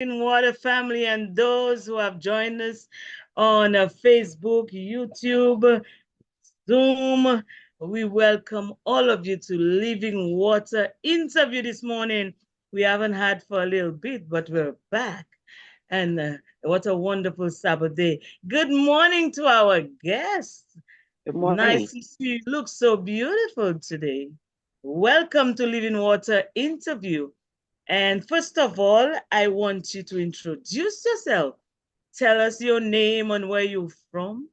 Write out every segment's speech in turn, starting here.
In Water family and those who have joined us on Facebook, YouTube, Zoom. We welcome all of you to Living Water interview this morning. We haven't had for a little bit, but we're back. And what a wonderful Sabbath day. Good morning to our guests. Good morning. Nice to see you look so beautiful today. Welcome to Living Water interview. And first of all, I want you to introduce yourself. Tell us your name and where you're from.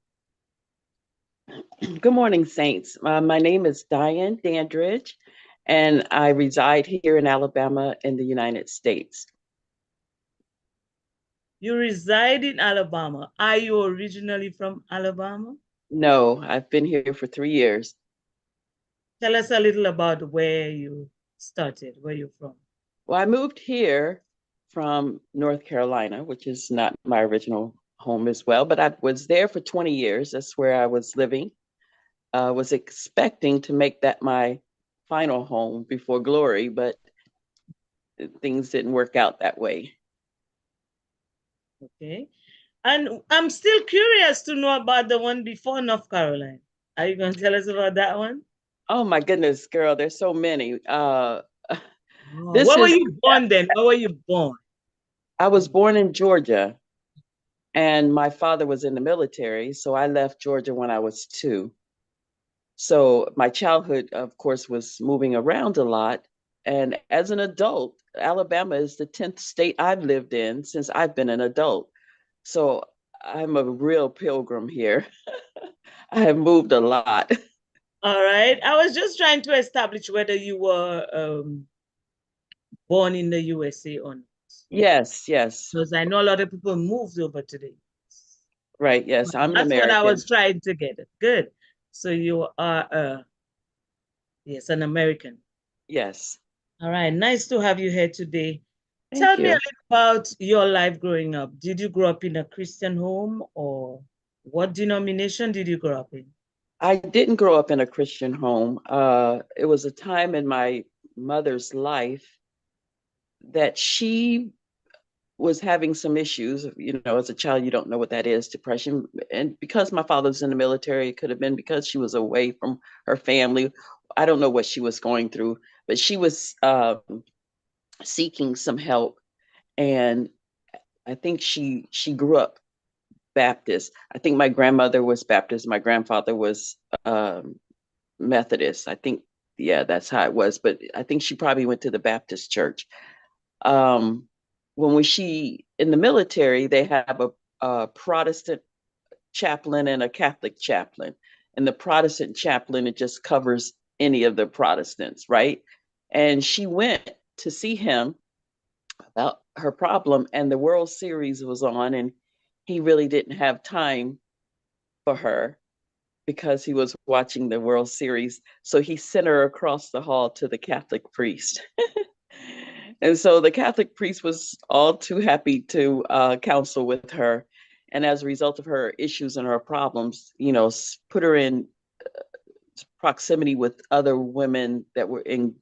Good morning, Saints. My name is Diann Dandridge, and I reside here in Alabama in the United States. You reside in Alabama. Are you originally from Alabama? No, I've been here for 3 years. Tell us a little about where you started, where you're from. Well, I moved here from North Carolina, which is not my original home as well, but I was there for 20 years. That's where I was living. Was expecting to make that my final home before glory, but things didn't work out that way. Okay. And I'm still curious to know about the one before North Carolina. Are you going to tell us about that one? Oh my goodness, girl, there's so many. Oh, This where were is, you born then? Where were you born? I was born in Georgia, and my father was in the military, so I left Georgia when I was 2. So my childhood, of course, was moving around a lot. And as an adult, Alabama is the 10th state I've lived in since I've been an adult. So I'm a real pilgrim here. I have moved a lot. All right. I was just trying to establish whether you were born in the USA or not. Yes, yes. Because I know a lot of people moved over to the US. Right. Yes, I'm an That's what I was American. trying to get at. Good. So you are, yes, an American. Yes. All right. Nice to have you here today. Tell Thank me a you. little about your life growing up. Did you grow up in a Christian home or what denomination did you grow up in? I didn't grow up in a Christian home. It was a time in my mother's life that she was having some issues. You know, as a child, you don't know what that is, depression. And because my father was in the military, it could have been because she was away from her family. I don't know what she was going through, but she was seeking some help. And I think she grew up Baptist. I think my grandmother was Baptist. My grandfather was Methodist. I think, yeah, that's how it was. But I think she probably went to the Baptist church. Um, when she in the military, they have a Protestant chaplain and a Catholic chaplain. And the Protestant chaplain, it just covers any of the Protestants, right? And she went to see him about her problem, and the World Series was on, and he really didn't have time for her because he was watching the World Series. So he sent her across the hall to the Catholic priest. And so the Catholic priest was all too happy to counsel with her. And as a result of her issues and her problems, you know, put her in proximity with other women that were in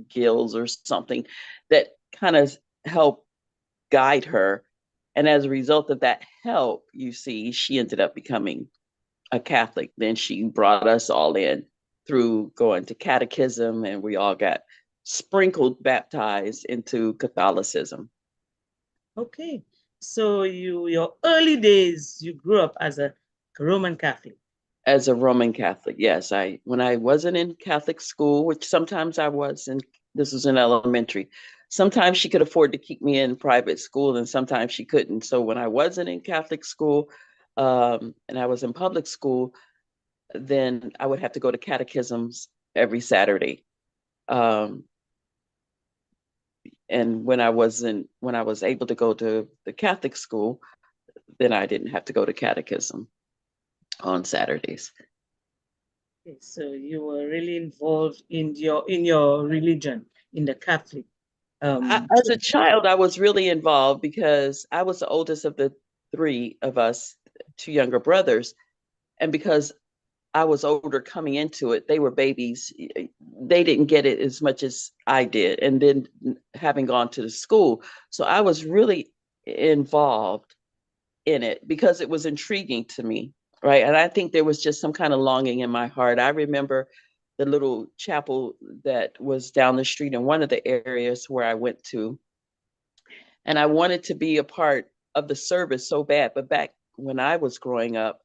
guilds or something that kind of helped guide her. And as a result of that help, you see, she ended up becoming a Catholic. Then she brought us all in through going to catechism, and we all got sprinkled, baptized into Catholicism. Okay. So your early days, you grew up as a Roman Catholic. As a Roman Catholic, yes, I when I wasn't in Catholic school, which sometimes I was, and this was in elementary. Sometimes she could afford to keep me in private school, and sometimes she couldn't. So when I wasn't in Catholic school, and I was in public school, then I would have to go to catechisms every Saturday. Um, and when I was able to go to the Catholic school, then I didn't have to go to catechism on Saturdays. Okay, so you were really involved in your religion, in the Catholic. As a child, I was really involved because I was the oldest of the 3 of us, 2 younger brothers. And because I was older coming into it, they were babies. They didn't get it as much as I did. And then having gone to the school. So I was really involved in it because it was intriguing to me, right? And I think there was just some kind of longing in my heart. I remember the little chapel that was down the street in one of the areas where I went to, and I wanted to be a part of the service so bad. But back when I was growing up,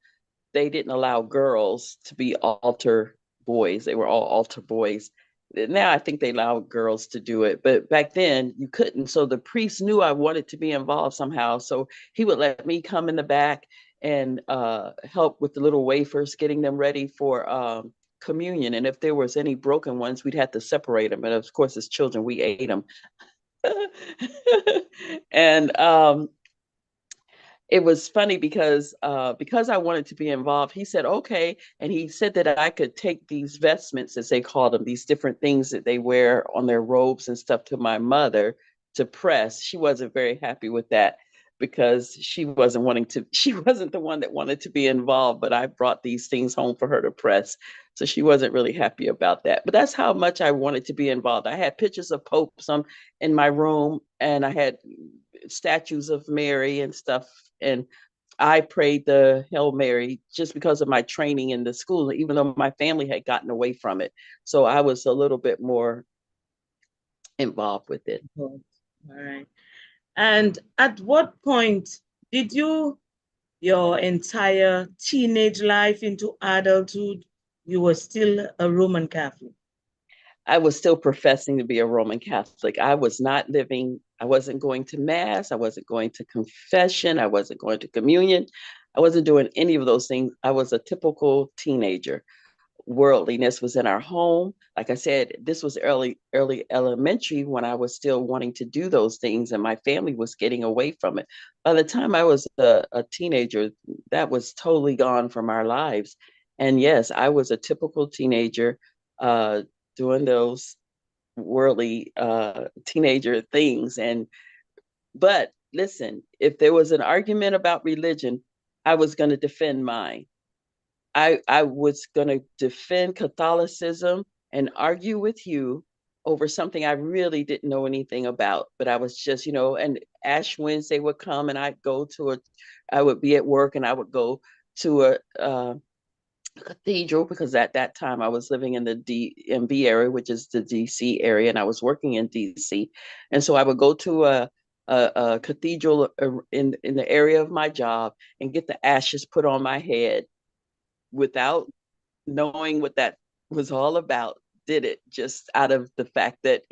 they didn't allow girls to be altar boys. They were all altar boys. Now I think they allow girls to do it, but back then you couldn't. So the priest knew I wanted to be involved somehow. So he would let me come in the back and help with the little wafers, getting them ready for communion. And if there was any broken ones, we'd have to separate them. And of course, as children, we ate them. And it was funny because I wanted to be involved. He said okay, and he said that I could take these vestments, as they called them, these different things that they wear on their robes and stuff, to my mother to press. She wasn't very happy with that because she wasn't the one that wanted to be involved, but I brought these things home for her to press. So she wasn't really happy about that. But that's how much I wanted to be involved. I had pictures of popes in my room, and I had statues of Mary and stuff. And I prayed the Hail Mary just because of my training in the school, even though my family had gotten away from it. So I was a little bit more involved with it. All right. And at what point did your entire teenage life into adulthood, you were still a Roman Catholic? I was still professing to be a Roman Catholic. I wasn't going to Mass. I wasn't going to confession. I wasn't going to communion. I wasn't doing any of those things. I was a typical teenager. Worldliness was in our home. Like I said, this was early elementary when I was still wanting to do those things, and my family was getting away from it. By the time I was a teenager, that was totally gone from our lives. And yes, I was a typical teenager, uh, doing those worldly teenager things. And but listen, if there was an argument about religion, I was going to defend mine. I was going to defend Catholicism and argue with you over something I really didn't know anything about. But I was just, and Ash Wednesday would come, and I would be at work, and I would go to a cathedral, because at that time I was living in the DMV area, which is the DC area, and I was working in DC. And so I would go to a cathedral in the area of my job and get the ashes put on my head without knowing what that was all about. Did it just out of the fact that,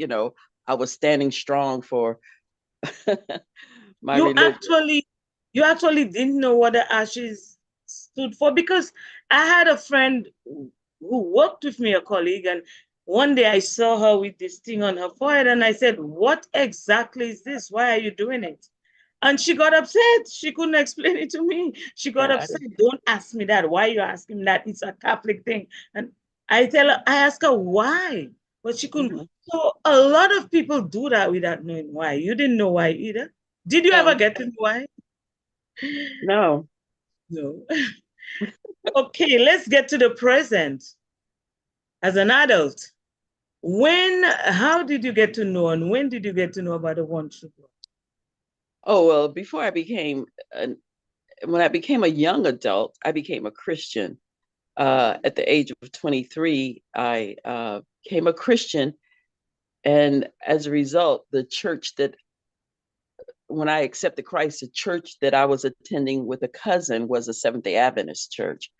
I was standing strong for my You religion. actually, you actually didn't know what the ashes stood for, because I had a friend who worked with me, a colleague, and one day I saw her with this thing on her forehead, and I said, "What exactly is this? Why are you doing it?" And she got upset. She couldn't explain it to me. She got Yeah, upset. Don't ask me that. Why are you asking me that? It's a Catholic thing. And I asked her why, but she couldn't. mhm. So a lot of people do that without knowing why. You didn't know why either. Did you ever No, get to know why? no. No. Okay, let's get to the present. As an adult, how did you get to know, and when did you get to know about the one true God? Oh, well, when I became a young adult, I became a Christian. At the age of 23, I became a Christian. And as a result, when I accepted Christ, the church that I was attending with a cousin was a Seventh-day Adventist church.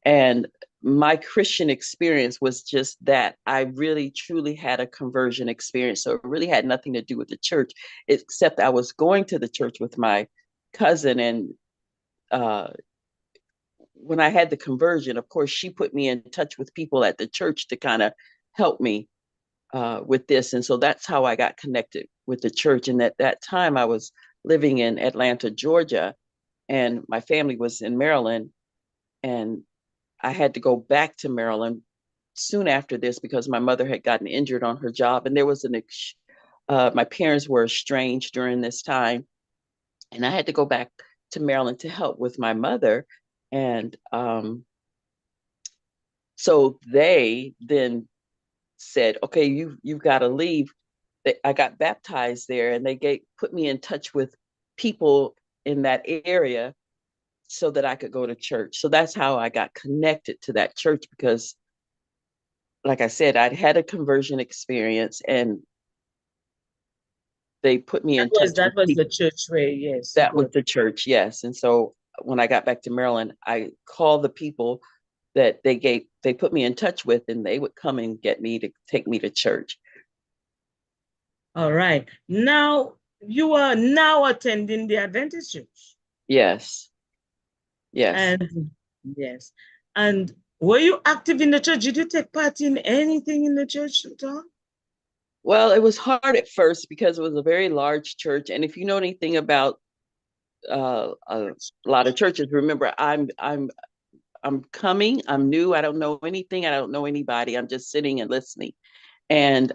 And my Christian experience was just that. I really, truly had a conversion experience. So it really had nothing to do with the church, except I was going to the church with my cousin. And uh, when I had the conversion, of course, she put me in touch with people at the church to kind of help me with this. And so that's how I got connected with the church. And at that time, I was living in Atlanta, Georgia, and my family was in Maryland. And I had to go back to Maryland soon after this because my mother had gotten injured on her job. And there was my parents were estranged during this time. And I had to go back to Maryland to help with my mother. And so they then said, okay, you've got to leave. I got baptized there, and they put me in touch with people in that area so that I could go to church. So that's how I got connected to that church because, like I said, I'd had a conversion experience and they put me in touch That with was people. the church where, yes, you That was go. the church, yes. And so when I got back to Maryland, I called the people that they put me in touch with, and they would come and get me to take me to church. All right. Now you are now attending the Adventist church. Yes, yes. And yes. And were you active in the church? Did you take part in anything in the church at all? Well, it was hard at first because it was a very large church, and if you know anything about a lot of churches, remember I'm coming, I'm new, I don't know anything, I don't know anybody, I'm just sitting and listening. And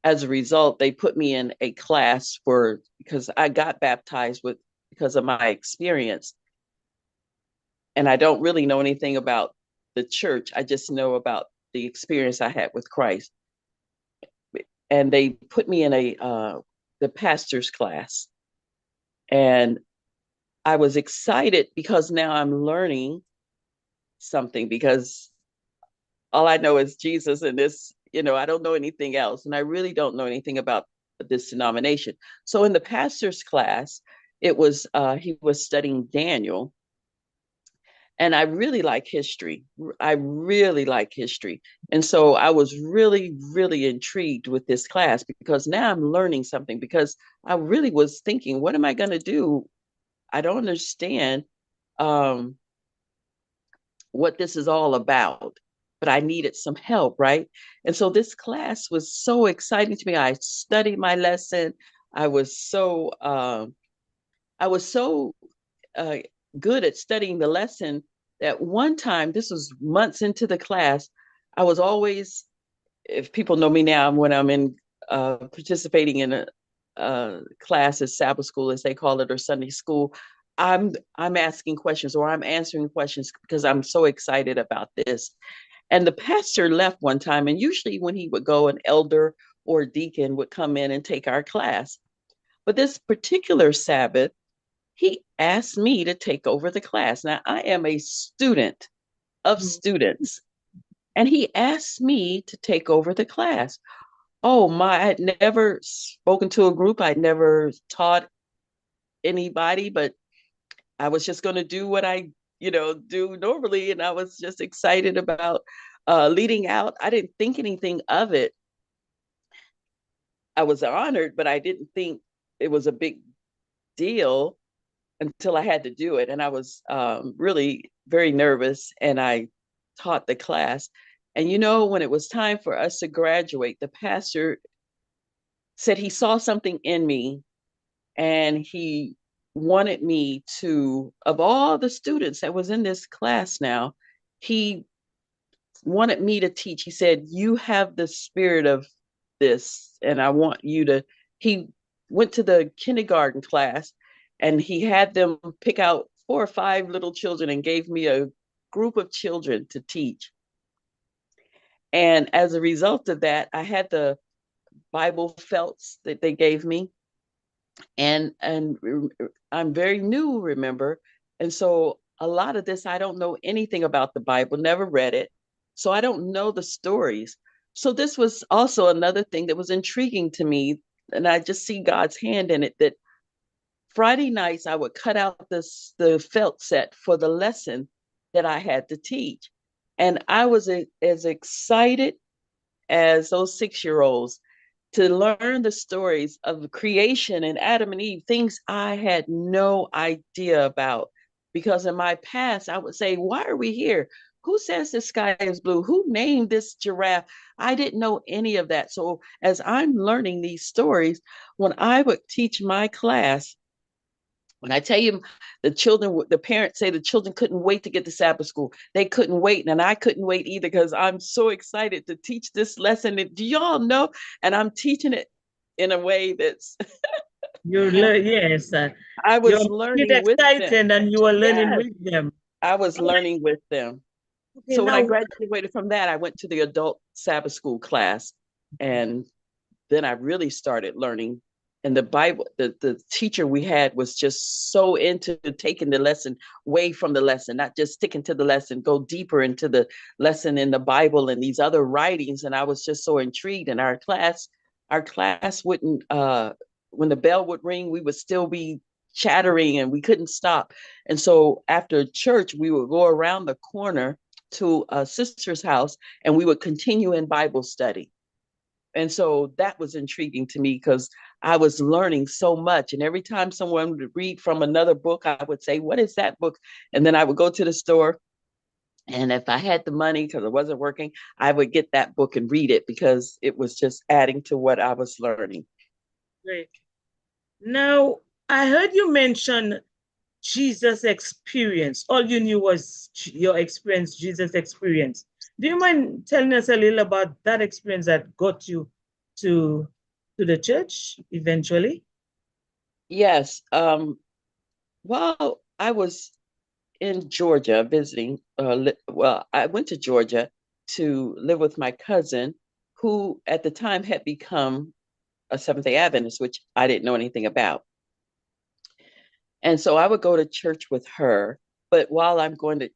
as a result, they put me in a class for because I got baptized with because of my experience. And I don't really know anything about the church. I just know about the experience I had with Christ. And they put me in a the pastor's class. And I was excited because now I'm learning something because all I know is Jesus and this, I don't know anything else. And I really don't know anything about this denomination. So in the pastor's class, it was he was studying Daniel. And I really like history. I really like history. And so I was really, really intrigued with this class because now I'm learning something because I really was thinking, what am I going to do? I don't understand um, what this is all about, but I needed some help, right? And so this class was so exciting to me. I studied my lesson. I was so I was so uh, good at studying the lesson that one time, this was months into the class, I was always, if people know me now, when I'm in participating in a class at Sabbath school, as they call it, or Sunday school, I'm asking questions or I'm answering questions because I'm so excited about this. And the pastor left one time, and usually when he would go, an elder or deacon would come in and take our class. But this particular Sabbath, he asked me to take over the class. Now, I am a student of Mm. students, and he asked me to take over the class. Oh my, I had never spoken to a group, I'd never taught anybody, but I was just going to do what I, do normally. And I was just excited about leading out. I didn't think anything of it. I was honored, but I didn't think it was a big deal until I had to do it. And I was really very nervous and I taught the class. And when it was time for us to graduate, the pastor said he saw something in me and he wanted me to, of all the students that was in this class now, he wanted me to teach. He said, you have the spirit of this, and I want you to. He went to the kindergarten class and he had them pick out 4 or 5 little children and gave me a group of children to teach. And as a result of that, I had the Bible felts that they gave me. And I'm very new, remember, and so a lot of this I don't know anything about the Bible, never read it, so I don't know the stories. So this was also another thing that was intriguing to me, and I just see God's hand in it. That Friday nights I would cut out the felt set for the lesson that I had to teach, and I was as excited as those 6-year-olds to learn the stories of creation and Adam and Eve, things I had no idea about. Because in my past, I would say, why are we here? Who says the sky is blue? Who named this giraffe? I didn't know any of that. So as I'm learning these stories, when I would teach my class, when I tell you the parents say the children couldn't wait to get to Sabbath school. They couldn't wait. And I couldn't wait either because I'm so excited to teach this lesson. Do y'all know? And I'm teaching it in a way that's, You learn, yes. I You're was making it learning with them. exciting and you are learning Yes, with them. I was All right. learning with them. Okay, So when I now, graduated from that, I went to the adult Sabbath school class. And then I really started learning and the Bible, the teacher we had was just so into taking the lesson away from the lesson, not just sticking to the lesson, go deeper into the lesson in the Bible and these other writings. And I was just so intrigued. And our class wouldn't, when the bell would ring, we would still be chattering and we couldn't stop. And so after church, we would go around the corner to a sister's house and we would continue in Bible study. And so that was intriguing to me because I was learning so much. And every time someone would read from another book, I would say, "What is that book?" And then I would go to the store. And if I had the money, because it wasn't working, I would get that book and read it because it was just adding to what I was learning. Great. Now, I heard you mention Jesus experience. All you knew was your experience, Jesus experience. Do you mind telling us a little about that experience that got you to to the church eventually? Yes. While I was in Georgia visiting, well, I went to Georgia to live with my cousin, who at the time had become a Seventh day Adventist, which I didn't know anything about. And so I would go to church with her. But while I'm going to,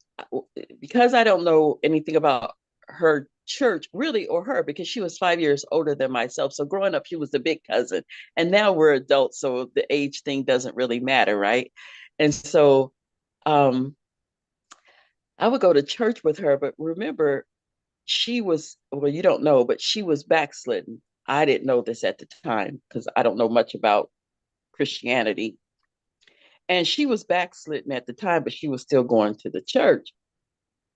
because I don't know anything about her church really or her, because she was 5 years older than myself. So growing up, she was the big cousin. And now we're adults. So the age thing doesn't really matter. Right. And so um, I would go to church with her. But remember, she was, well, you don't know, but she was backslidden. I didn't know this at the time because I don't know much about Christianity. And she was backslidden at the time, but she was still going to the church.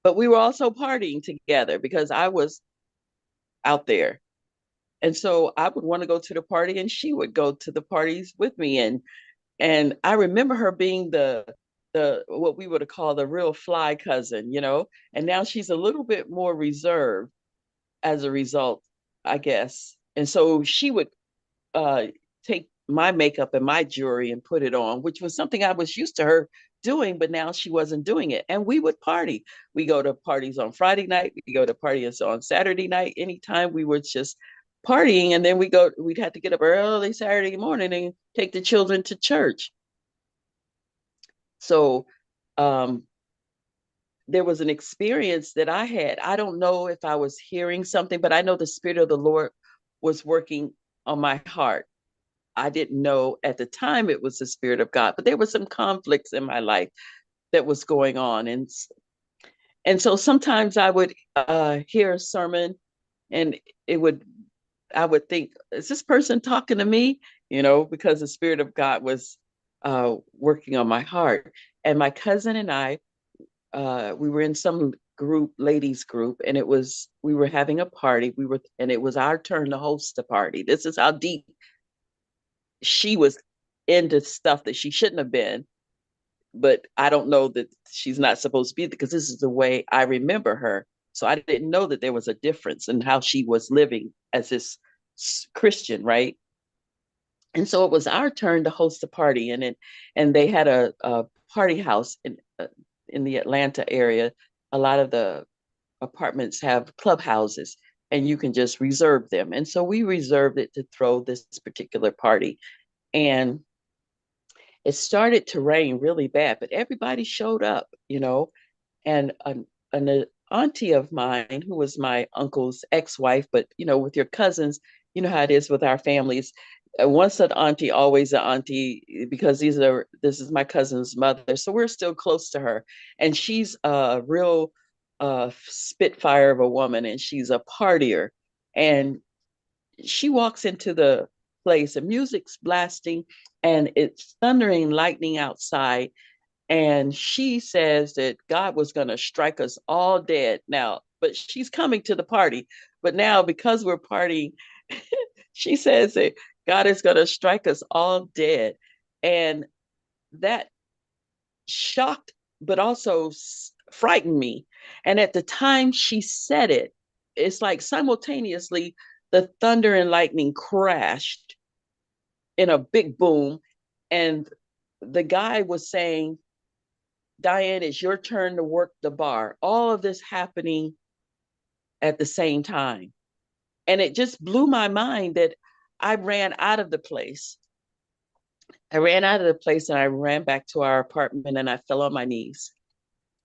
But we were also partying together because I was out there. And so I would want to go to the party and she would go to the parties with me. And I remember her being the what we would call the real fly cousin, you know. And now she's a little bit more reserved as a result, I guess. And so she would uh, take my makeup and my jewelry and put it on, which was something I was used to her doing, but now she wasn't doing it. And we would party. We go to parties on Friday night. We go to parties on Saturday night. Anytime we were just partying, and then we'd have to get up early Saturday morning and take the children to church. So um, there was an experience that I had. I don't know if I was hearing something, but I know the Spirit of the Lord was working on my heart. I didn't know at the time it was the Spirit of God, but there were some conflicts in my life that was going on. And so sometimes I would hear a sermon and it would, I would think, is this person talking to me? You know, because the Spirit of God was working on my heart. And my cousin and I, we were in some group, ladies group, and we were having a party. And it was our turn to host the party. This is how deep she was into stuff that she shouldn't have been, but I don't know that she's not supposed to be because this is the way I remember her. So I didn't know that there was a difference in how she was living as this Christian, right? And so it was our turn to host a party, and they had a party house in the Atlanta area. A lot of the apartments have clubhouses, and you can just reserve them. And so we reserved it to throw this particular party, and it started to rain really bad, but everybody showed up, you know. And an auntie of mine, who was my uncle's ex-wife, but you know, with your cousins, you know how it is with our families. Once an auntie, always an auntie, because this is my cousin's mother, so we're still close to her, and she's a real spitfire of a woman, and she's a partier, and she walks into the place and music's blasting and it's thundering lightning outside, and she says that God was going to strike us all dead now, but she's coming to the party, but now because we're partying, she says that God is going to strike us all dead. And that shocked but also frightened me. And at the time she said it, it's like simultaneously the thunder and lightning crashed in a big boom. And the guy was saying, "Diann, it's your turn to work the bar." All of this happening at the same time. And it just blew my mind that I ran out of the place. I ran out of the place and I ran back to our apartment and I fell on my knees.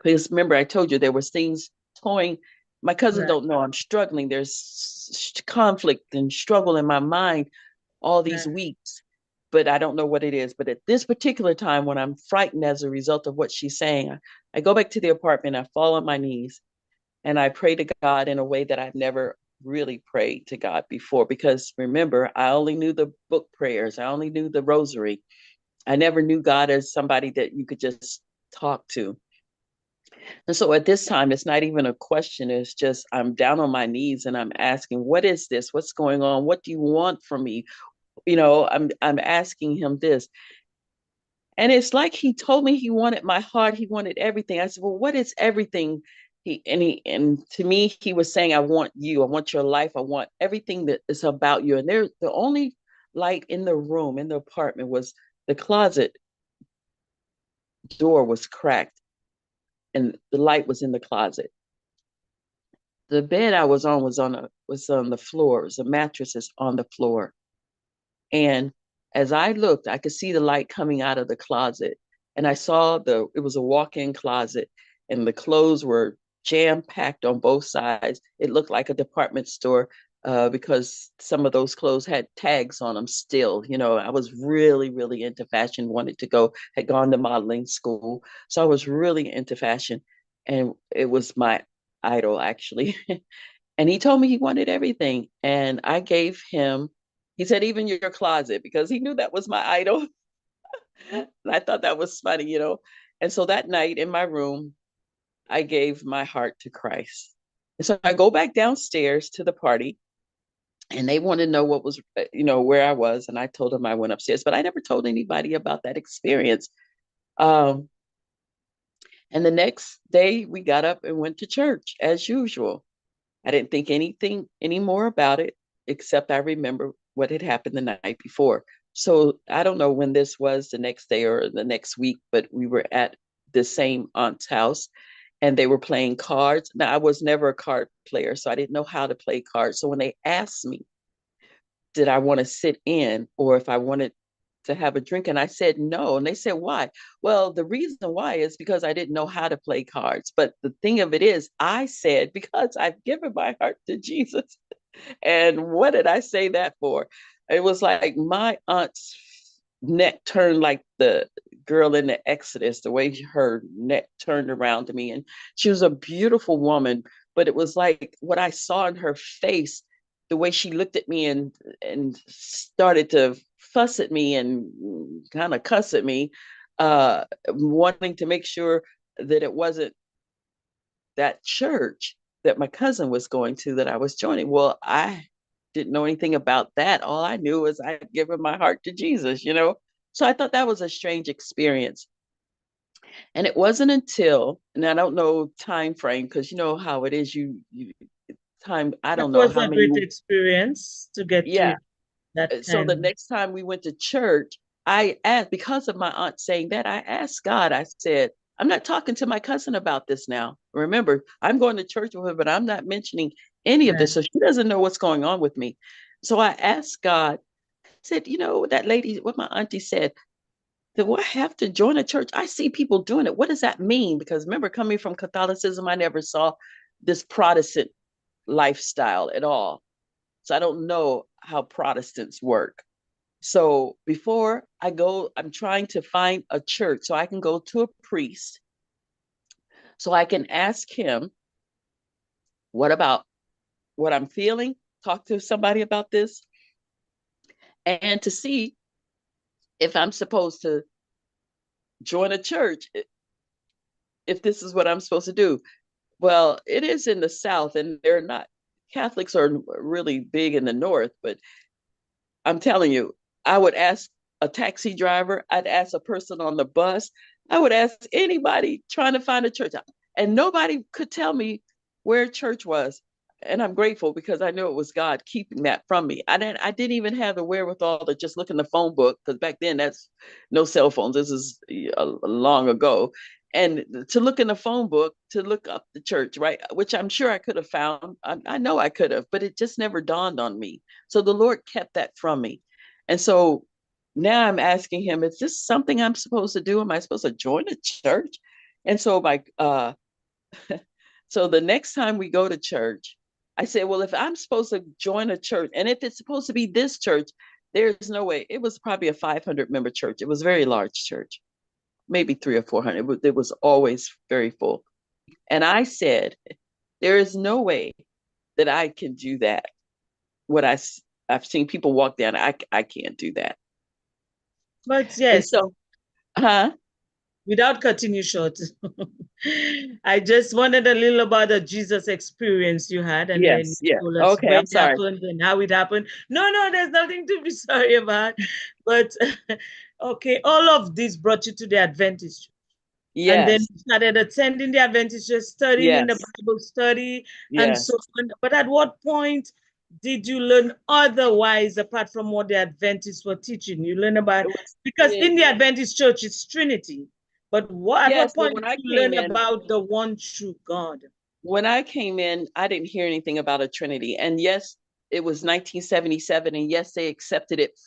Because remember, I told you there was things toying. My cousins Right. don't know I'm struggling. There's conflict and struggle in my mind all these Right. weeks, but I don't know what it is. But at this particular time, when I'm frightened as a result of what she's saying, I go back to the apartment, I fall on my knees, and I pray to God in a way that I've never really prayed to God before. Because remember, I only knew the book prayers, I only knew the rosary. I never knew God as somebody that you could just talk to. And so at this time, it's not even a question. It's just I'm down on my knees and I'm asking, what is this? What's going on? What do you want from me? I'm asking him this. And it's like he told me he wanted my heart, he wanted everything. I said, well, what is everything? And to me, he was saying, I want you, I want your life, I want everything that is about you. And there, the only light in the room, in the apartment, was the closet door was cracked and the light was in the closet. The bed I was on was on the floor. It was a mattress is on the floor. And as I looked, I could see the light coming out of the closet. And I saw it was a walk-in closet and the clothes were jam-packed on both sides. It looked like a department store because some of those clothes had tags on them still. I was really, really into fashion, wanted to go, had gone to modeling school. So I was really into fashion. And it was my idol, actually. And he told me he wanted everything. And I gave him, he said, even your closet, because he knew that was my idol. And I thought that was funny. And so that night in my room, I gave my heart to Christ. And so I go back downstairs to the party and they want to know what was, where I was. And I told them I went upstairs, but I never told anybody about that experience. Um, and the next day we got up and went to church as usual. I didn't think anything any more about it, except I remember what had happened the night before. So I don't know when this was, the next day or the next week, but we were at the same aunt's house and they were playing cards. Now, I was never a card player, so I didn't know how to play cards. So when they asked me, did I want to sit in or if I wanted to have a drink, and I said no. And they said, why? Well, the reason why is because I didn't know how to play cards. But the thing of it is, I said, because I've given my heart to Jesus. And what did I say that for? It was like my aunt's neck turned like the girl in the Exodus, the way her neck turned around to me. And she was a beautiful woman, but it was like what I saw in her face, the way she looked at me and started to fuss at me and kind of cuss at me, wanting to make sure that it wasn't that church that my cousin was going to that I was joining. Well, I didn't know anything about that. All I knew was I'd given my heart to Jesus. So I thought that was a strange experience. And it wasn't until, and I don't know time frame because you know how it is. You time. I That don't know was how a great many. experience to get Yeah. to that So the time. next time we went to church, I asked, because of my aunt saying that, I asked God, I said, I'm not talking to my cousin about this now. Remember, I'm going to church with her, but I'm not mentioning any of this. Right. So she doesn't know what's going on with me. So I asked God, I said, that lady, what my auntie said, do I have to join a church? I see people doing it. What does that mean? Because remember, coming from Catholicism, I never saw this Protestant lifestyle at all. So I don't know how Protestants work. So before I go, I'm trying to find a church so I can go to a priest so I can ask him, what about what I'm feeling? Talk to somebody about this and to see if I'm supposed to join a church, if this is what I'm supposed to do. Well, it is in the South and they're not, Catholics are really big in the North, but I'm telling you, I would ask a taxi driver, I'd ask a person on the bus, I would ask anybody trying to find a church. And nobody could tell me where church was. And I'm grateful because I knew it was God keeping that from me. I didn't even have the wherewithal to just look in the phone book because back then that's no cell phones. This is long ago. And to look in the phone book to look up the church, right? Which I'm sure I could have found. I know I could have, but it just never dawned on me. So the Lord kept that from me. And so now I'm asking him, is this something I'm supposed to do? Am I supposed to join a church? And so my so the next time we go to church, I said, well, if I'm supposed to join a church, and if it's supposed to be this church, there's no way. It was probably a 500 member church. It was a very large church, maybe 300 or 400. It was always very full. And I said, there is no way that I can do that. What I've seen people walk down, I can't do that. But And yes, so, huh? without cutting you short, I just wondered a little about the Jesus experience you had, and then you Yes, yeah. told us Okay, when I'm it sorry. happened and how it happened. No, no, there's nothing to be sorry about. But okay, all of this brought you to the Adventist. And then Yes, you started attending the Adventist church, studying in the yes, Bible study, and so yes. on. But at what point did you learn otherwise apart from what the Adventists were teaching? You learn about, It was because in the Adventist church it's Trinity. But at what yes, but point when did I you came learn in, about the one true God? I didn't hear anything about a Trinity. And yes, it was 1977, and yes, they accepted it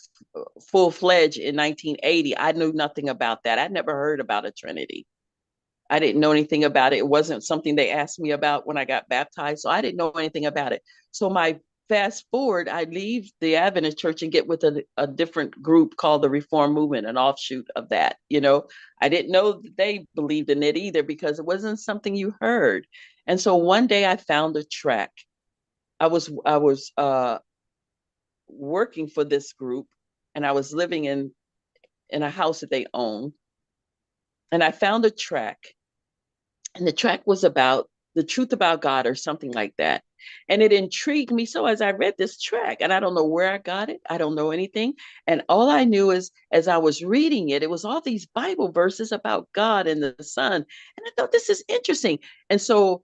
full fledged in 1980. I knew nothing about that. I never heard about a Trinity. I didn't know anything about it. It wasn't something they asked me about when I got baptized. So I didn't know anything about it. So my fast forward, I leave the Adventist church and get with a different group called the Reform Movement, an offshoot of that. I didn't know that they believed in it either because it wasn't something you heard. And so one day I found a track. I was working for this group, and I was living in a house that they own, and I found a track, and the track was about the truth about God or something like that. And it intrigued me. So as I read this track, and I don't know where I got it, I don't know anything. And all I knew is as I was reading it, it was all these Bible verses about God and the Son. And I thought, this is interesting. And so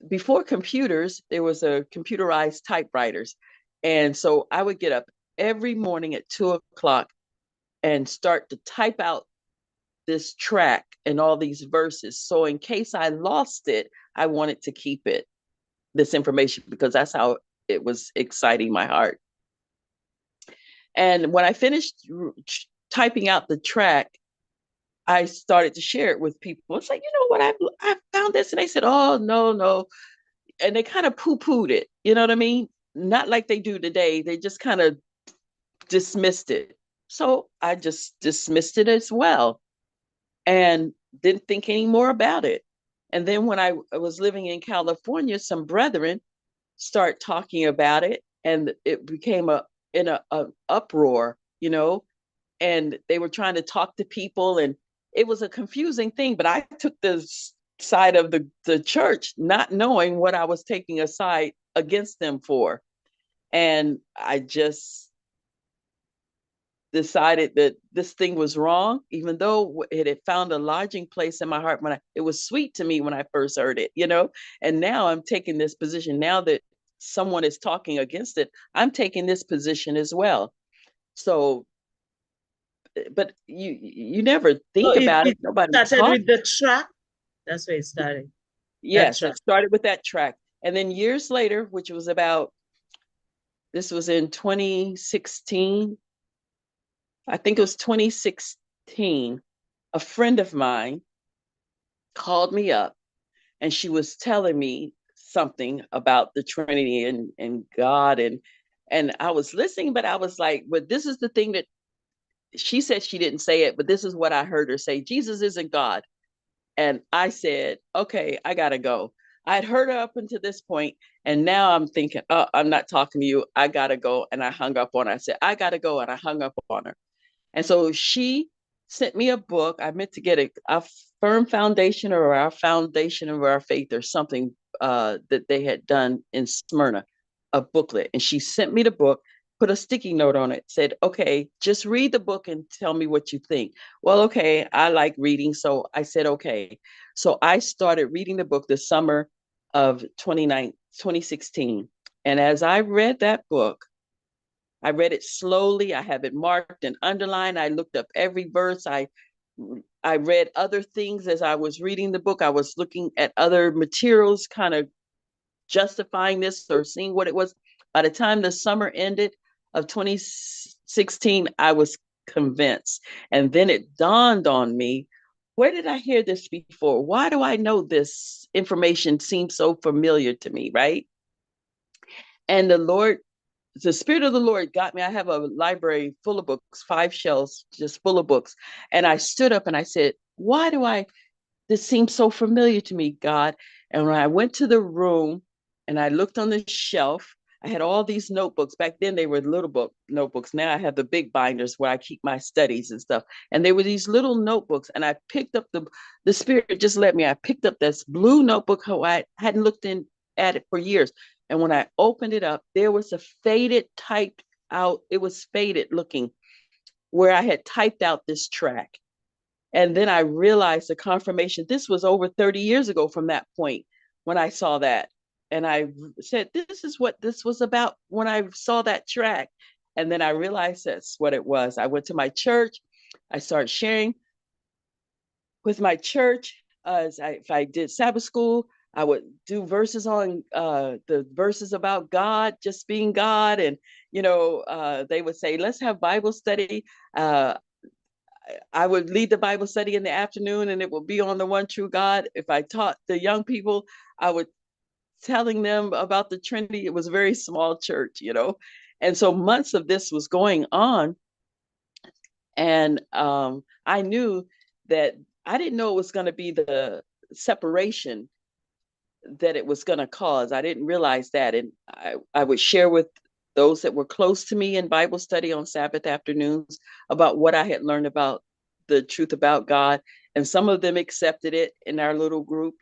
before computers, there was a computerized typewriters. And so I would get up every morning at 2 o'clock and start to type out this track and all these verses. So in case I lost it, I wanted to keep it, this information, because that's how it was exciting my heart. And when I finished typing out the track, I started to share it with people. It's like, you know what, I found this. And they said, oh, no, no. And they kind of poo-pooed it. You know what I mean? Not like they do today. They just kind of dismissed it. So I just dismissed it as well, and didn't think any more about it. And then when I was living in California, some brethren start talking about it, and it became a uproar, and they were trying to talk to people, and it was a confusing thing. But I took the side of the church, not knowing what I was taking a side against them for, and I just decided that this thing was wrong, even though it had found a lodging place in my heart when it was sweet to me when I first heard it. And now I'm taking this position. Now that someone is talking against it, I'm taking this position as well. So, but you never So think about it. it Nobody started taught. with the track. That's where it started. That Yes, track. it started with that track. And then years later, which was about, this was in 2016, I think it was 2016, a friend of mine called me up, and she was telling me something about the Trinity and God, and I was listening, but I was like, but this is the thing that she said. She didn't say it, but this is what I heard her say: Jesus isn't God. And I said, okay, I gotta go. I'd heard her up until this point, and now I'm thinking, oh, I'm not talking to you. I gotta go. And I hung up on her. I said, I gotta go, and I hung up on her. And so she sent me a book. I meant to get a firm foundation, or our foundation of our faith, or something that they had done in Smyrna, a booklet. And she sent me the book, put a sticky note on it, said, okay, just read the book and tell me what you think. Well, okay, I like reading. So I said, okay. So I started reading the book the summer of 2016. And as I read that book, I read it slowly. I have it marked and underlined. I looked up every verse. I read other things as I was reading the book. I was looking at other materials, kind of justifying this or seeing what it was. By the time the summer ended of 2016, I was convinced. And then it dawned on me, where did I hear this before? Why do I know this information seems so familiar to me, right? And the Spirit of the Lord got me. I have a library full of books, 5 shelves just full of books. And I stood up and I said, why do I this seems so familiar to me, God. And when I went to the room and I looked on the shelf, I had all these notebooks. Back then, they were little book notebooks. Now I have the big binders where I keep my studies and stuff. And they were these little notebooks. And I picked up the Spirit just let me. I picked up this blue notebook how I hadn't looked in at it for years. And when I opened it up, there was a faded typed out. It was faded looking where I had typed out this track. And then I realized the confirmation. This was over 30 years ago from that point when I saw that. And I said, this is what this was about when I saw that track. And then I realized that's what it was. I went to my church. I started sharing with my church. If I did Sabbath school, I would do verses on the verses about God, just being God. And, they would say, let's have Bible study. I would lead the Bible study in the afternoon and it would be on the one true God. If I taught the young people, I would telling them about the Trinity. It was a very small church. And so months of this was going on. And I knew that I didn't know it was going to be the separation that it was going to cause. I didn't realize that. And I would share with those that were close to me in Bible study on Sabbath afternoons about what I had learned about the truth about God. And some of them accepted it in our little group,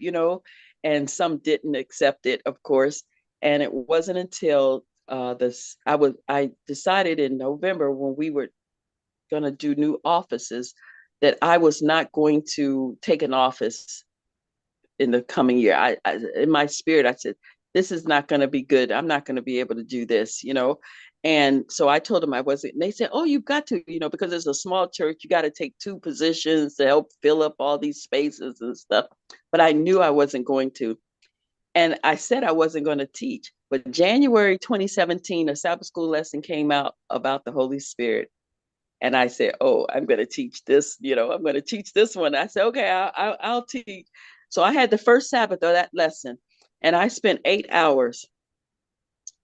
and some didn't accept it, of course. And it wasn't until I decided in November when we were going to do new offices that I was not going to take an office in the coming year. In my spirit, I said, this is not going to be good. I'm not going to be able to do this. And so I told them I wasn't. And they said, oh, you've got to, because it's a small church, you got to take 2 positions to help fill up all these spaces and stuff. But I knew I wasn't going to. And I said I wasn't going to teach. But January 2017, a Sabbath school lesson came out about the Holy Spirit. And I said, oh, I'm going to teach this, I'm going to teach this one. I said, okay, I'll teach. So I had the first Sabbath of that lesson, and I spent 8 hours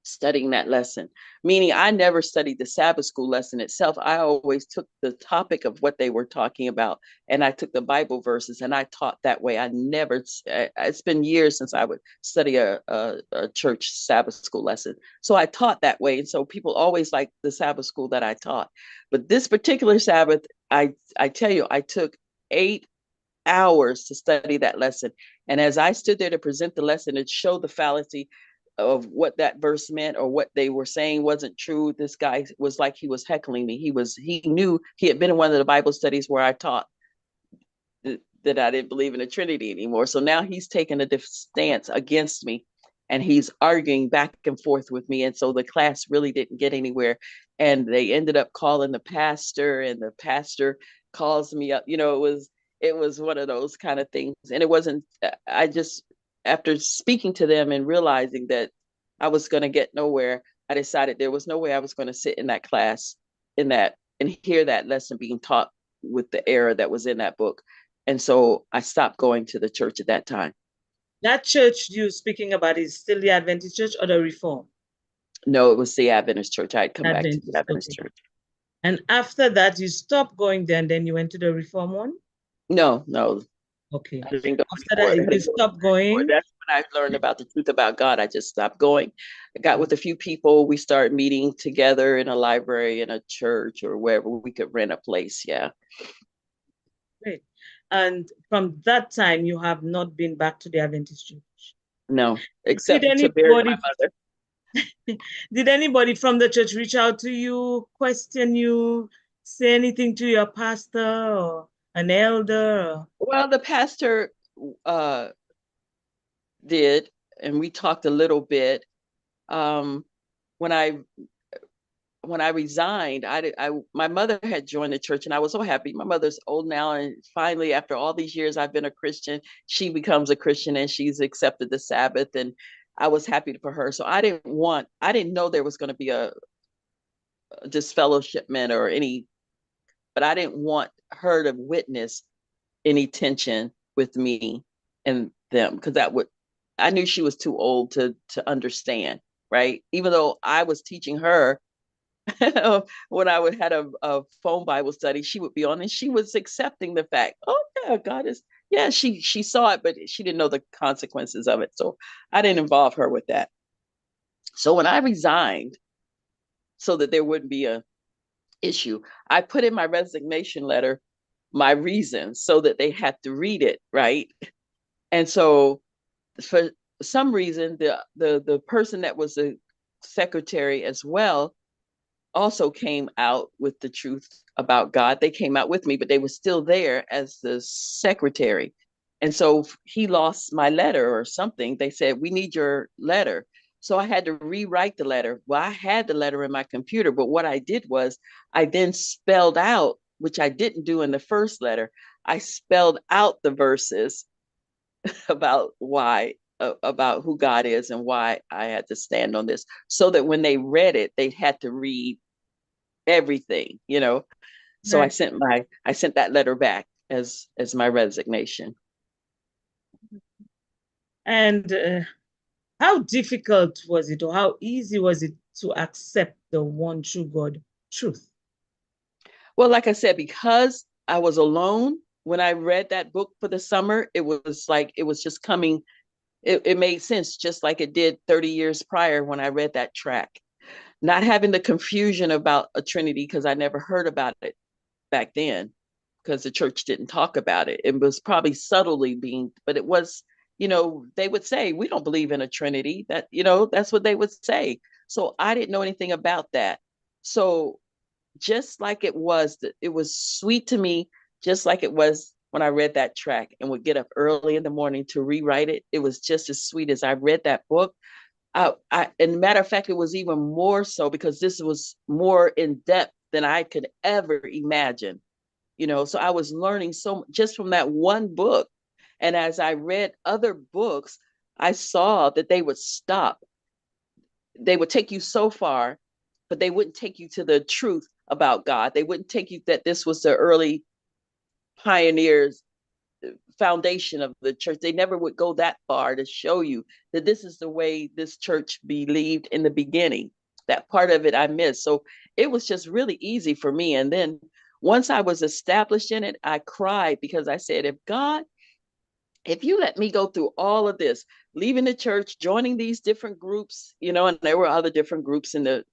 studying that lesson, meaning I never studied the Sabbath school lesson itself. I always took the topic of what they were talking about, and I took the Bible verses and I taught that way. It's been years since I would study a church Sabbath school lesson. So I taught that way. And so people always liked the Sabbath school that I taught. But this particular Sabbath, I tell you, I took 8 hours to study that lesson. And as I stood there to present the lesson and show the fallacy of what that verse meant or what they were saying wasn't true, this guy was like he was heckling me. He knew he had been in one of the Bible studies where I taught that I didn't believe in the Trinity anymore. So now he's taken a different stance against me and he's arguing back and forth with me. And so the class really didn't get anywhere. And they ended up calling the pastor, and the pastor calls me up. It was one of those kind of things. And it wasn't, I just, after speaking to them and realizing that I was going to get nowhere, I decided there was no way I was going to sit in that class and hear that lesson being taught with the error that was in that book. And so I stopped going to the church at that time. That church you're speaking about is still the Adventist church or the Reform? No, it was the Adventist church. I had come back to the Adventist, Adventist okay. church. And after that, you stopped going there and then you went to the Reform one? No, Okay. I didn't go After before. that, I you didn't go stopped before. going? That's when I learned about the truth about God. I just stopped going. I got with a few people. We started meeting together in a library, in a church, or wherever we could rent a place. Yeah. Great. And from that time, you have not been back to the Adventist church? No, Did except to bury my anybody mother. did anybody from the church reach out to you, question you, say anything to your pastor or an elder? Well, the pastor uh, did, and we talked a little bit. Um, when I when I resigned, my mother had joined the church, and I was so happy. My mother's old now, and finally, after all these years, I've been a Christian. She becomes a Christian, and she's accepted the Sabbath, and I was happy for her. So I didn't know there was going to be a disfellowshipment or any but I didn't want her to witness any tension with me and them, because I knew she was too old to understand, right? Even though I was teaching her when I would had a phone Bible study, she would be on and she was accepting the fact, oh yeah, God is, yeah, she saw it, but she didn't know the consequences of it. So I didn't involve her with that. So when I resigned, so that there wouldn't be a issue, I put in my resignation letter my reasons so that they had to read it, right? And so for some reason, the person that was the secretary as well also came out with the truth about God. They came out with me, but they were still there as the secretary. And so he lost my letter or something. They said, we need your letter. So I had to rewrite the letter. Well, I had the letter in my computer, but what I did was I then spelled out, which I didn't do in the first letter, I spelled out the verses about why, about who God is and why I had to stand on this, so that when they read it, they had to read everything, you know. So Right. I sent that letter back as my resignation. And how difficult was it, or how easy was it to accept the one true God truth? Well, like I said, because I was alone when I read that book for the summer, it was like it was just coming. It made sense, just like it did 30 years prior when I read that track. Not having the confusion about a Trinity, because I never heard about it back then, because the church didn't talk about it. It was probably subtly being, but it was, you know, they would say, we don't believe in a Trinity. That, you know, that's what they would say. So I didn't know anything about that. So just like it was sweet to me, just like it was when I read that track and would get up early in the morning to rewrite it. It was just as sweet as I read that book. And matter of fact, it was even more so because this was more in depth than I could ever imagine. You know, so I was learning so just from that one book. And as I read other books, I saw that they would stop. They would take you so far, but they wouldn't take you to the truth about God. They wouldn't take you that this was the early pioneers foundation of the church. They never would go that far to show you that this is the way this church believed in the beginning. That part of it I missed. So it was just really easy for me. And then once I was established in it, I cried because I said, if God, if you let me go through all of this, leaving the church, joining these different groups, you know, and there were other different groups in the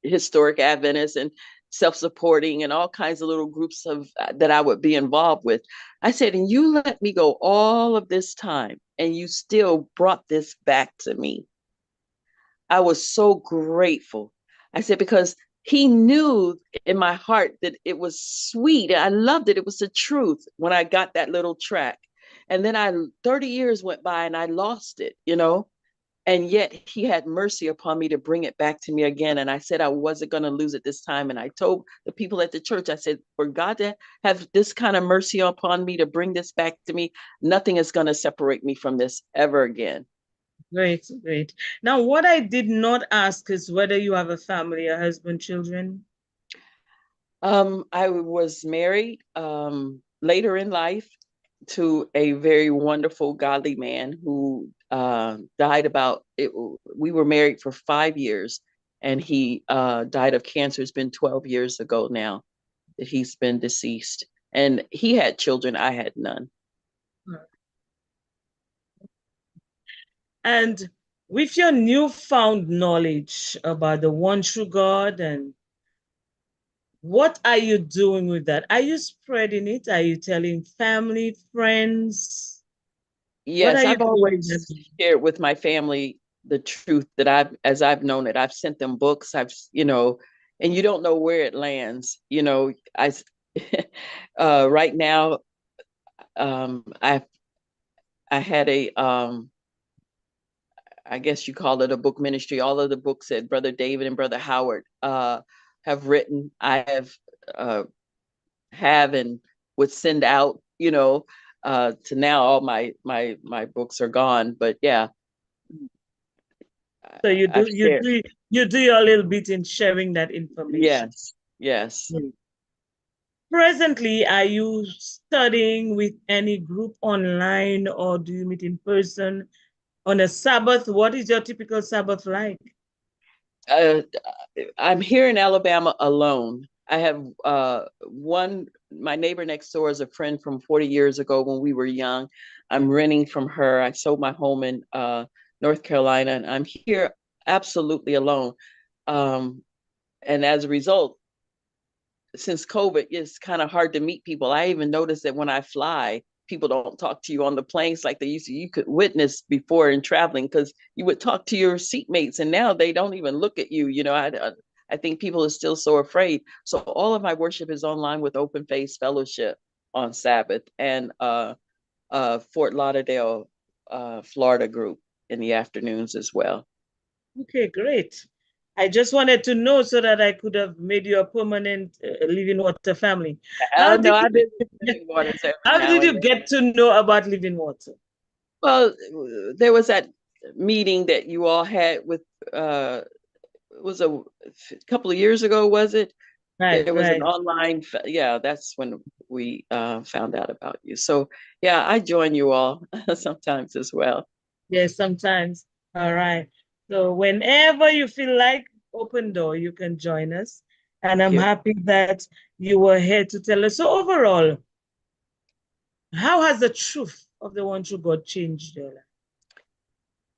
historic Adventists and self-supporting and all kinds of little groups of that I would be involved with. I said, and you let me go all of this time and you still brought this back to me. I was so grateful. I said, because he knew in my heart that it was sweet. I loved it. It was the truth when I got that little track. And then 30 years went by and I lost it, you know, and yet he had mercy upon me to bring it back to me again. And I said I wasn't going to lose it this time. And I told the people at the church, I said, for God to have this kind of mercy upon me to bring this back to me, nothing is going to separate me from this ever again. Great, great. Now, what I did not ask is whether you have a family, a husband, children. I was married later in life to a very wonderful, godly man who died about it. We were married for 5 years, and he died of cancer. It's been 12 years ago now that he's been deceased. And he had children, I had none. And with your newfound knowledge about the one true God, and what are you doing with that? Are you spreading it? Are you telling family, friends? What are Yes, you I've doing with always that? shared with my family the truth that as I've known it. I've sent them books. You know, and you don't know where it lands. You know, right now, I had I guess you call it a book ministry. All of the books that Brother David and Brother Howard have written, I uh, have and would send out. You know, to now all my books are gone. But yeah, So I've shared. you do your little bit in sharing that information. Yes, yes. Presently, are you studying with any group online or do you meet in person on a Sabbath? What is your typical Sabbath like? Uh, I'm here in Alabama alone. I have one, my neighbor next door is a friend from 40 years ago when we were young. I'm renting from her. I sold my home in North Carolina, and I'm here absolutely alone. Um, and as a result, since COVID, it's kind of hard to meet people. I even noticed that when I fly, people don't talk to you on the planes like they used to. You could witness before in traveling because you would talk to your seatmates, and now they don't even look at you. I think people are still so afraid. So all of my worship is online with Open Face Fellowship on Sabbath and Fort Lauderdale, Florida group in the afternoons as well. Okay, great. I just wanted to know so that I could have made you a permanent Living Water family. How Oh did no, I you visit Living Waters every how now did and you then. get to know about Living Water? Well, there was that meeting that you all had with it was a couple of years ago, was it? Right, There was an right. online, yeah, that's when we found out about you. So yeah, I join you all sometimes as well. Yes, sometimes. All right. So whenever you feel like open door, you can join us. And Thank I'm you. happy that you were here to tell us. So overall, how has the truth of the one true God changed your life?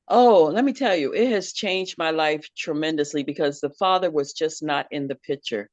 Oh, let me tell you, it has changed my life tremendously because the Father was just not in the picture.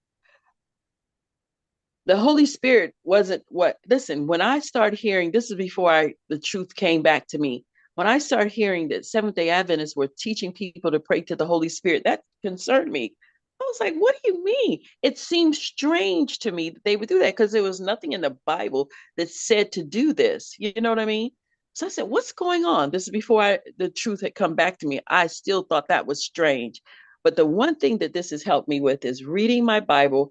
The Holy Spirit wasn't what, listen, when I started hearing, this is before the truth came back to me. When I started hearing that Seventh-day Adventists were teaching people to pray to the Holy Spirit, that concerned me. I was like, what do you mean? It seemed strange to me that they would do that because there was nothing in the Bible that said to do this. You know what I mean? So I said, what's going on? This is before the truth had come back to me. I still thought that was strange. But the one thing that this has helped me with is reading my Bible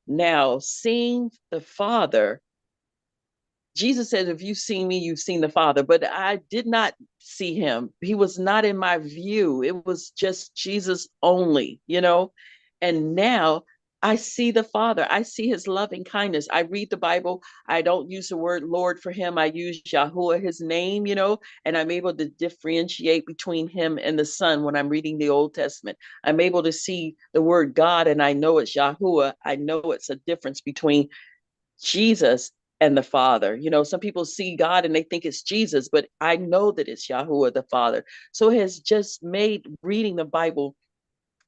now, seeing the Father. Jesus said, if you've seen me, you've seen the Father. But I did not see him. He was not in my view. It was just Jesus only. And now I see the Father. I see his loving kindness. I read the Bible. I don't use the word Lord for him. I use Yahuwah, his name, and I'm able to differentiate between him and the Son when I'm reading the Old Testament. I'm able to see the word God and I know it's Yahuwah. I know it's a difference between Jesus and the Father. Some people see God and they think it's Jesus, but I know that it's Yahuwah the Father. So it has just made reading the Bible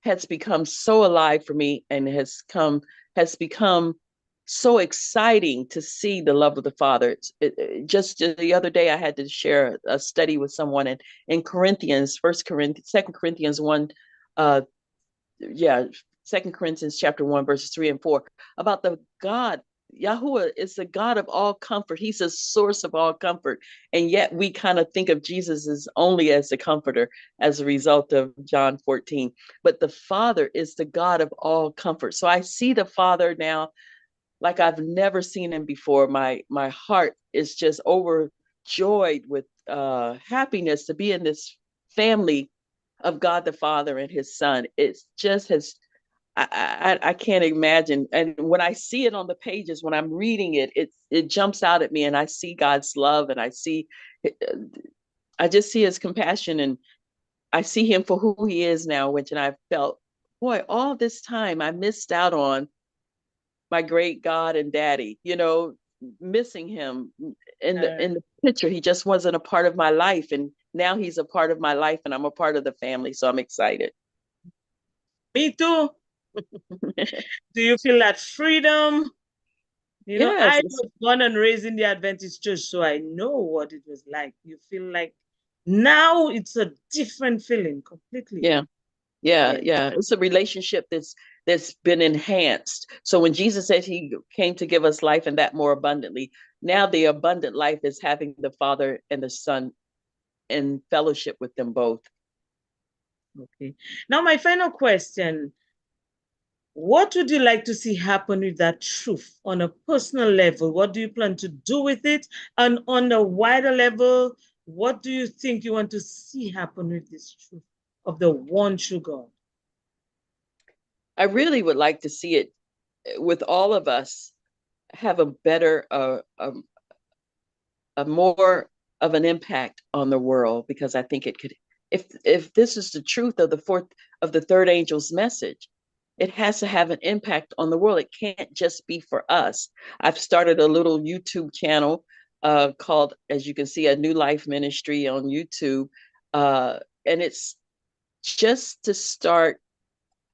has become so alive for me and has become so exciting to see the love of the Father. Just the other day, I had to share a study with someone in Corinthians, Second Corinthians 1, uh, yeah, Second Corinthians chapter 1, verses 3 and 4, about the God. Yahuwah is the God of all comfort. He's a source of all comfort. And yet we kind of think of Jesus as only as the comforter as a result of John 14. But the Father is the God of all comfort. So I see the Father now like I've never seen him before. My heart is just overjoyed with happiness to be in this family of God the Father and his Son. It's just has I can't imagine. And when I see it on the pages, when I'm reading it, it jumps out at me, and I see God's love, and I just see his compassion, and I see him for who he is now. Which, and I felt, boy, all this time I missed out on my great God and Daddy. Missing him in the Uh, in the picture. He just wasn't a part of my life, and now he's a part of my life, and I'm a part of the family. So I'm excited. Me too. Do you feel that freedom? Yes, I was born and raised in the Adventist church, so I know what it was like. You feel like now it's a different feeling completely. yeah. Yeah, Yeah. yeah. It's a relationship that's been enhanced. So when Jesus said he came to give us life and that more abundantly, now the abundant life is having the Father and the Son in fellowship with them both. Okay. Now, my final question. What would you like to see happen with that truth on a personal level? What do you plan to do with it? And on a wider level, what do you think you want to see happen with this truth of the one true God? I really would like to see it with all of us. have a better, a more of an impact on the world, because I think it could, if this is the truth of the third angel's message, it has to have an impact on the world. It can't just be for us. I've started a little YouTube channel called, as you can see, A New Life Ministry on YouTube. And it's just to start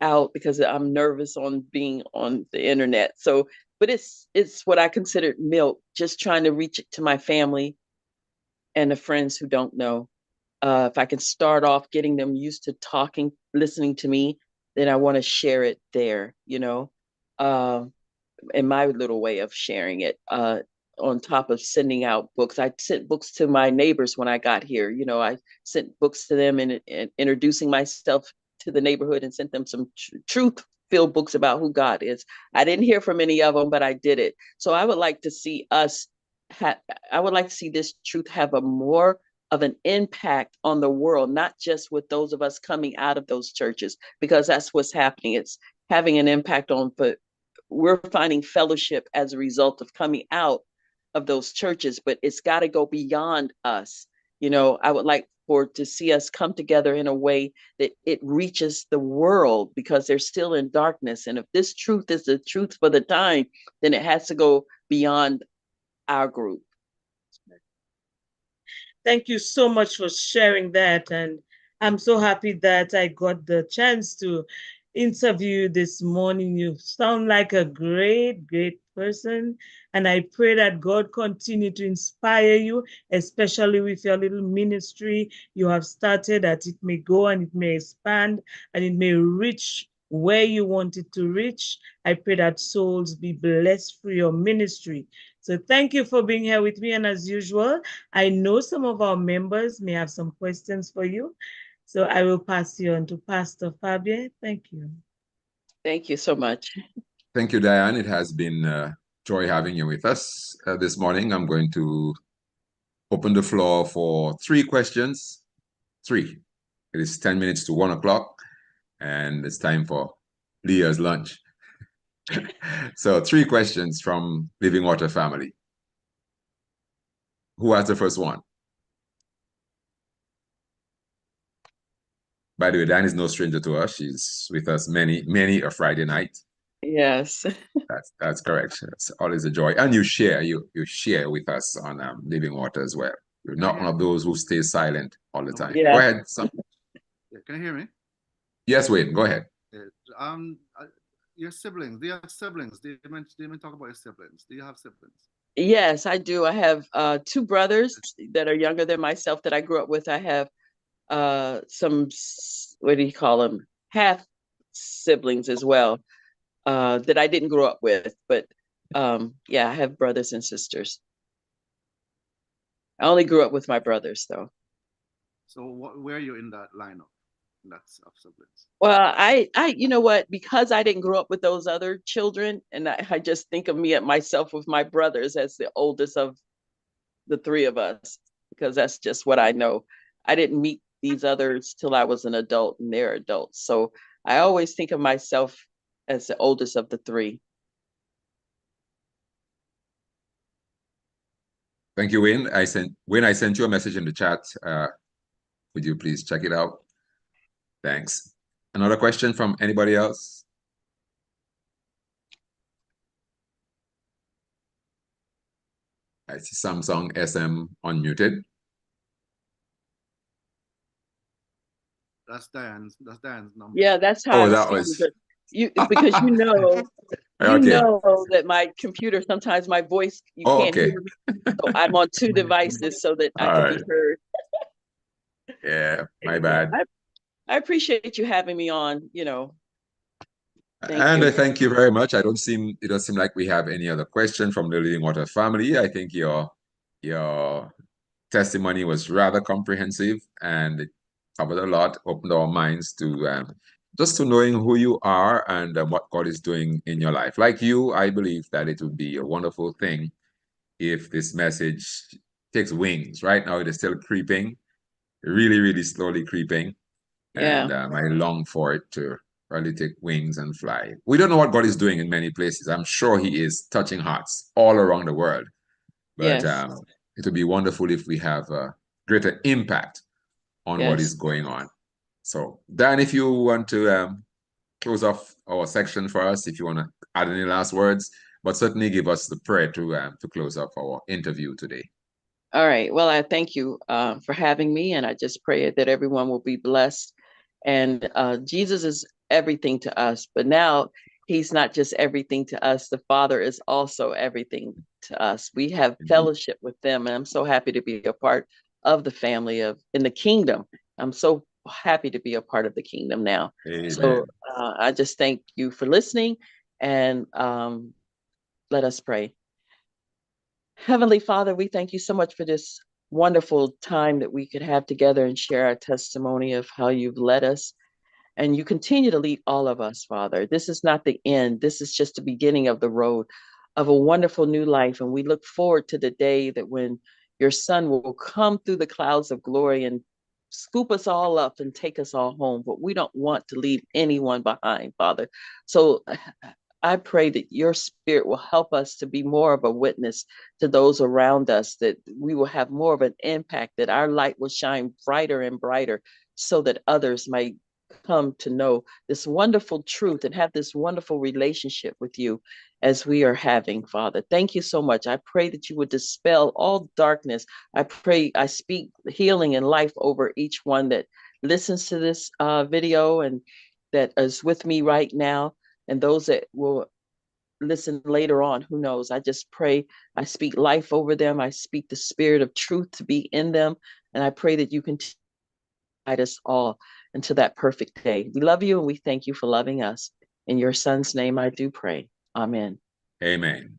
out because I'm nervous on being on the internet. So, but it's what I considered milk, just trying to reach it to my family and the friends who don't know. If I can start off getting them used to talking, listening to me, then I want to share it there, um, in my little way of sharing it. On top of sending out books, I sent books to my neighbors when I got here. I sent books to them and introducing myself to the neighborhood and sent them some truth filled books about who God is. I didn't hear from any of them, but I did it. So I would like to see I would like to see this truth have a more of an impact on the world, not just with those of us coming out of those churches, because that's what's happening. It's having an impact on, but we're finding fellowship as a result of coming out of those churches, but it's got to go beyond us. I would like for to see us come together in a way that it reaches the world, because they're still in darkness. And if this truth is the truth for the time, then it has to go beyond our group. Thank you so much for sharing that. And I'm so happy that I got the chance to interview you this morning. You sound like a great, great person. And I pray that God continue to inspire you, especially with your little ministry you have started, that it may go and it may expand and it may reach where you want it to reach. I pray that souls be blessed through your ministry. So thank you for being here with me. And as usual, I know some of our members may have some questions for you. So I will pass you on to Pastor Fabien. Thank you. Thank you so much. Thank you, Diann. It has been joy having you with us this morning. I'm going to open the floor for 3 questions. 3. It is 10 minutes to 1 o'clock, and it's time for Leah's lunch. So 3 questions from Living Water family. Who has the first one? By the way, Diann is no stranger to us. She's with us many a Friday night. Yes. That's correct. It's always a joy. And you share with us on Living Water as well. You're not one of those who stay silent all the time. Yeah. Go ahead, son. Yeah, can you hear me? Yes, Wayne, go ahead. Your siblings, do you have siblings? Did you even talk about your siblings? Do you have siblings? Yes, I do. I have 2 brothers that are younger than myself that I grew up with. I have some, what do you call them, half siblings as well, that I didn't grow up with. But yeah, I have brothers and sisters. I only grew up with my brothers, though. So where are you in that lineup? That's of siblings. Well, you know what? Because I didn't grow up with those other children, and I just think of me and myself with my brothers as the oldest of the 3 of us, because that's just what I know. I didn't meet these others till I was an adult, and they're adults. So I always think of myself as the oldest of the 3. Thank you, Wayne. I sent you a message in the chat. Would you please check it out? Thanks. Another question from anybody else? I see Samsung SM unmuted. That's Diann's number. Yeah, that's how I was thinking. Because you know that my computer, sometimes my voice, you can't hear me. So I'm on 2 devices so that I can be heard. Yeah, my bad. I appreciate you having me on, I thank you very much. It doesn't seem like we have any other question from the Living Water family. I think your testimony was rather comprehensive, and it covered a lot, opened our minds to just to knowing who you are and what God is doing in your life. Like you, I believe that it would be a wonderful thing if this message takes wings. Right now, it is still creeping, really, really slowly creeping. Yeah. And I long for it to probably take wings and fly. We don't know what God is doing in many places. I'm sure He is touching hearts all around the world. But Yes. it would be wonderful if we have a greater impact on what is Yes. going on. So, Dan, if you want to close off our section for us, if you want to add any last words, but certainly give us the prayer to close off our interview today. All right. Well, I thank you for having me, and I just pray that everyone will be blessed. And Jesus is everything to us, but now He's not just everything to us. The Father is also everything to us. We have Indeed. fellowship with them, and I'm so happy to be a part of the family of in the kingdom. I'm so happy to be a part of the kingdom now. Amen. So I just thank you for listening, and let us pray. Heavenly Father, we thank you so much for this wonderful time that we could have together and share our testimony of how you've led us. And you continue to lead all of us, Father. This is not the end. This is just the beginning of the road of a wonderful new life. And we look forward to the day that when your Son will come through the clouds of glory and scoop us all up and take us all home. But we don't want to leave anyone behind, Father. So I pray that your spirit will help us to be more of a witness to those around us, that we will have more of an impact, that our light will shine brighter and brighter so that others might come to know this wonderful truth and have this wonderful relationship with you as we are having, Father. Thank you so much. I pray that you would dispel all darkness. I pray, I speak healing and life over each one that listens to this video and that is with me right now, and those that will listen later on, who knows. I just pray, I speak life over them. I speak the spirit of truth to be in them. And I pray that you can guide us all into that perfect day. We love you and we thank you for loving us. In your Son's name I do pray. Amen. Amen.